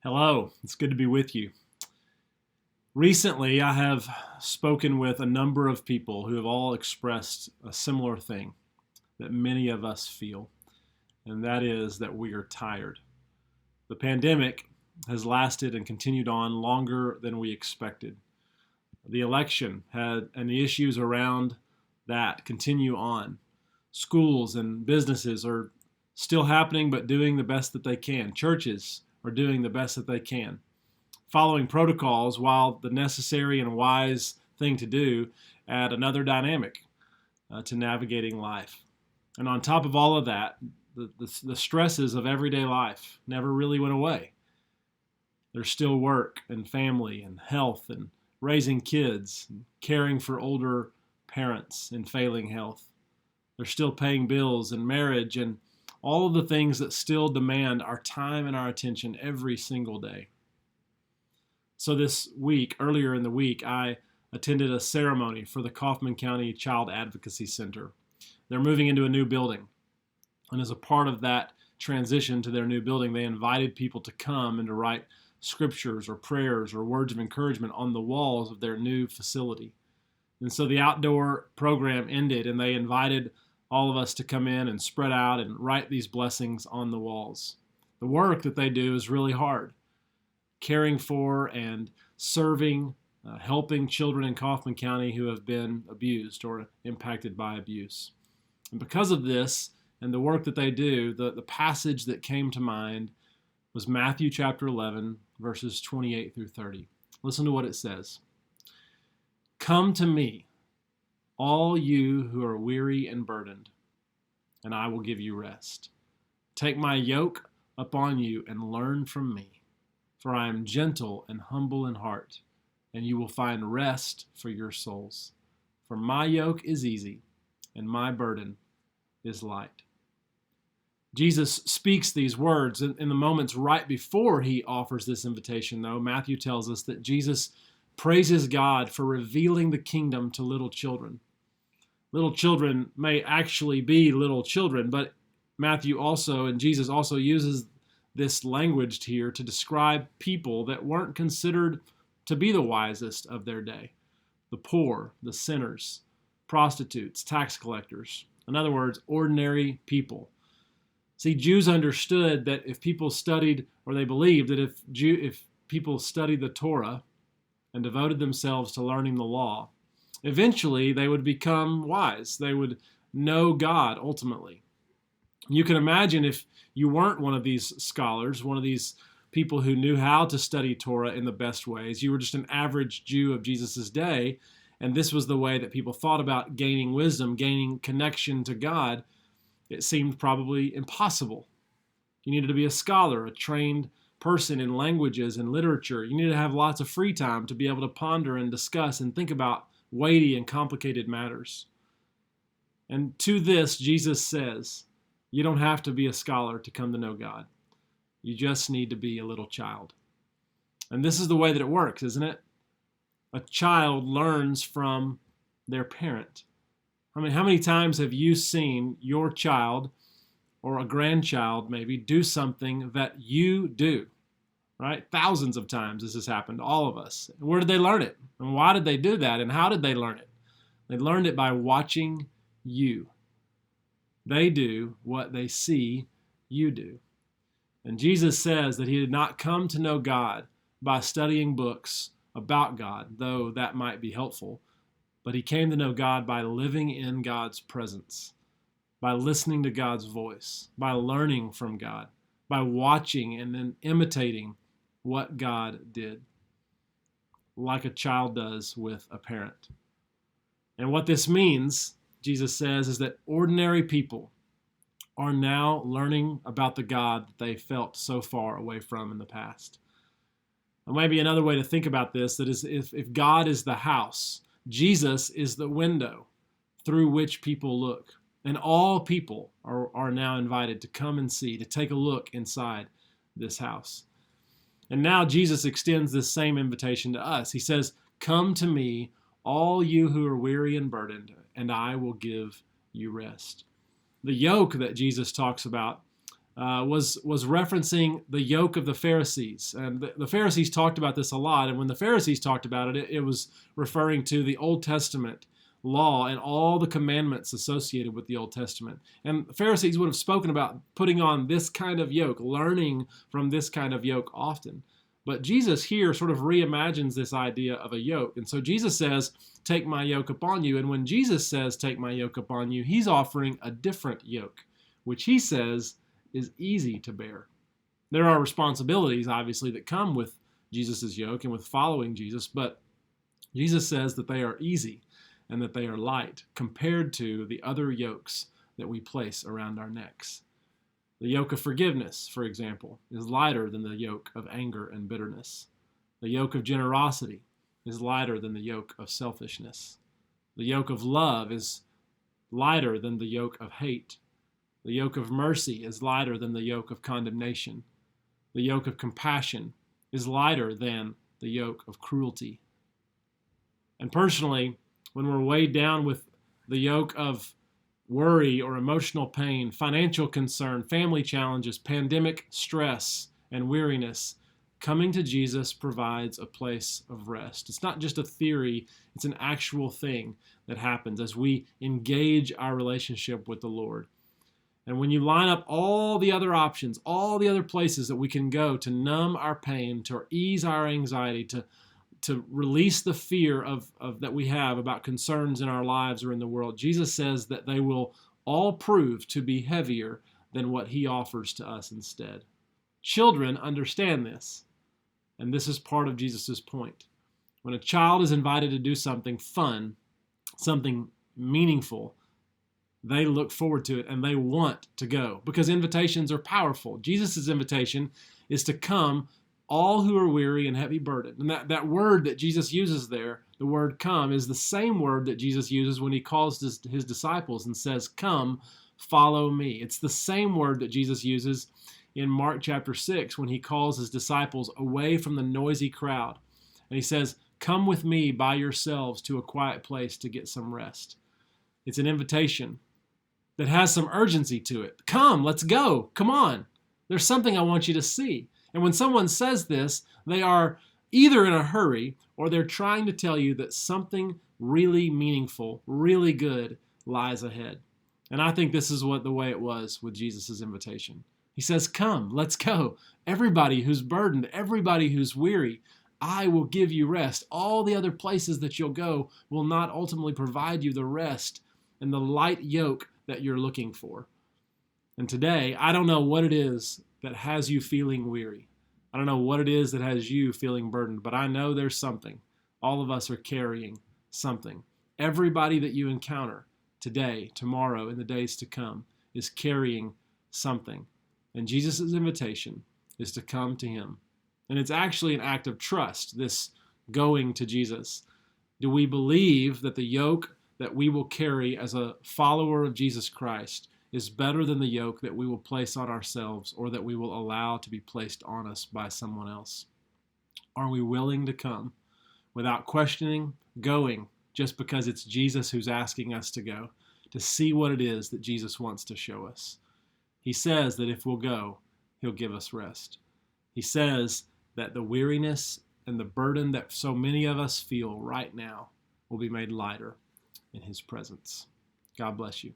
Hello, it's good to be with you. Recently, I have spoken with a number of people who have all expressed a similar thing that many of us feel, and that is that we are tired. The pandemic has lasted and continued on longer than we expected. The election had and the issues around that continue on. Schools and businesses are still happening but doing the best that they can. Churches are doing the best that they can, following protocols while the necessary and wise thing to do add another dynamic to navigating life. And on top of all of that, the stresses of everyday life never really went away. There's still work and family and health and raising kids and caring for older parents in failing health. They're still paying bills and marriage and all of the things that still demand our time and our attention every single day. So this week, earlier in the week, I attended a ceremony for the Kaufman County Child Advocacy Center. They're moving into a new building. And as a part of that transition to their new building, they invited people to come and to write scriptures or prayers or words of encouragement on the walls of their new facility. And so the outdoor program ended, and they invited all of us to come in and spread out and write these blessings on the walls. The work that they do is really hard. Caring for and serving, helping children in Kaufman County who have been abused or impacted by abuse. And because of this and the work that they do, the passage that came to mind was Matthew chapter 11, verses 28 through 30. Listen to what it says. Come to me, all you who are weary and burdened, and I will give you rest. Take my yoke upon you and learn from me, for I am gentle and humble in heart, and you will find rest for your souls. For my yoke is easy, and my burden is light. Jesus speaks these words in the moments right before he offers this invitation, though. Matthew tells us that Jesus praises God for revealing the kingdom to little children. Little children may actually be little children, but Matthew also and Jesus also uses this language here to describe people that weren't considered to be the wisest of their day. The poor, the sinners, prostitutes, tax collectors. In other words, ordinary people. See, Jews understood that if people studied, or they believed that if people studied the Torah and devoted themselves to learning the law, eventually they would become wise. They would know God ultimately. You can imagine if you weren't one of these scholars, one of these people who knew how to study Torah in the best ways. You were just an average Jew of Jesus' day, and this was the way that people thought about gaining wisdom, gaining connection to God. It seemed probably impossible. You needed to be a scholar, a trained person in languages and literature. You needed to have lots of free time to be able to ponder and discuss and think about weighty and complicated matters. And to this, Jesus says, you don't have to be a scholar to come to know God. You just need to be a little child. And this is the way that it works, isn't it? A child learns from their parent. I mean, how many times have you seen your child or a grandchild maybe do something that you do, right? Thousands of times this has happened to all of us. Where did they learn it? And why did they do that? And how did they learn it? They learned it by watching you. They do what they see you do. And Jesus says that he did not come to know God by studying books about God, though that might be helpful. But he came to know God by living in God's presence, by listening to God's voice, by learning from God, by watching and then imitating what God did, like a child does with a parent. And what this means, Jesus says, is that ordinary people are now learning about the God that they felt so far away from in the past. Or maybe another way to think about this, that is if God is the house, Jesus is the window through which people look. And all people are now invited to come and see, to take a look inside this house. And now Jesus extends this same invitation to us. He says, come to me, all you who are weary and burdened, and I will give you rest. The yoke that Jesus talks about was referencing the yoke of the Pharisees. And the Pharisees talked about this a lot. And when the Pharisees talked about it, it was referring to the Old Testament law and all the commandments associated with the Old Testament. And the Pharisees would have spoken about putting on this kind of yoke, learning from this kind of yoke often. But Jesus here sort of reimagines this idea of a yoke. And so Jesus says, take my yoke upon you. And when Jesus says, take my yoke upon you, he's offering a different yoke, which he says is easy to bear. There are responsibilities, obviously, that come with Jesus' yoke and with following Jesus, but Jesus says that they are easy and that they are light compared to the other yokes that we place around our necks. The yoke of forgiveness, for example, is lighter than the yoke of anger and bitterness. The yoke of generosity is lighter than the yoke of selfishness. The yoke of love is lighter than the yoke of hate. The yoke of mercy is lighter than the yoke of condemnation. The yoke of compassion is lighter than the yoke of cruelty. And personally, when we're weighed down with the yoke of worry or emotional pain, financial concern, family challenges, pandemic stress, and weariness, coming to Jesus provides a place of rest. It's not just a theory, it's an actual thing that happens as we engage our relationship with the Lord. And when you line up all the other options, all the other places that we can go to numb our pain, to ease our anxiety, to release the fear of that we have about concerns in our lives or in the world, Jesus says that they will all prove to be heavier than what he offers to us instead. Children understand this, and this is part of Jesus' point. When a child is invited to do something fun, something meaningful, they look forward to it and they want to go because invitations are powerful. Jesus' invitation is to come, all who are weary and heavy burdened. And that word that Jesus uses there, the word come, is the same word that Jesus uses when he calls his disciples and says, come, follow me. It's the same word that Jesus uses in Mark chapter 6 when he calls his disciples away from the noisy crowd. And he says, come with me by yourselves to a quiet place to get some rest. It's an invitation that has some urgency to it. Come, let's go. Come on. There's something I want you to see. And when someone says this, they are either in a hurry or they're trying to tell you that something really meaningful, really good lies ahead. And I think this is the way it was with Jesus' invitation. He says, come, let's go. Everybody who's burdened, everybody who's weary, I will give you rest. All the other places that you'll go will not ultimately provide you the rest and the light yoke that you're looking for. And today, I don't know what it is that has you feeling weary. I don't know what it is that has you feeling burdened, but I know there's something. All of us are carrying something. Everybody that you encounter today, tomorrow, in the days to come is carrying something. And Jesus' invitation is to come to him. And it's actually an act of trust, this going to Jesus. Do we believe that the yoke that we will carry as a follower of Jesus Christ is better than the yoke that we will place on ourselves or that we will allow to be placed on us by someone else? Are we willing to come without questioning, going just because it's Jesus who's asking us to go, to see what it is that Jesus wants to show us? He says that if we'll go, he'll give us rest. He says that the weariness and the burden that so many of us feel right now will be made lighter in his presence. God bless you.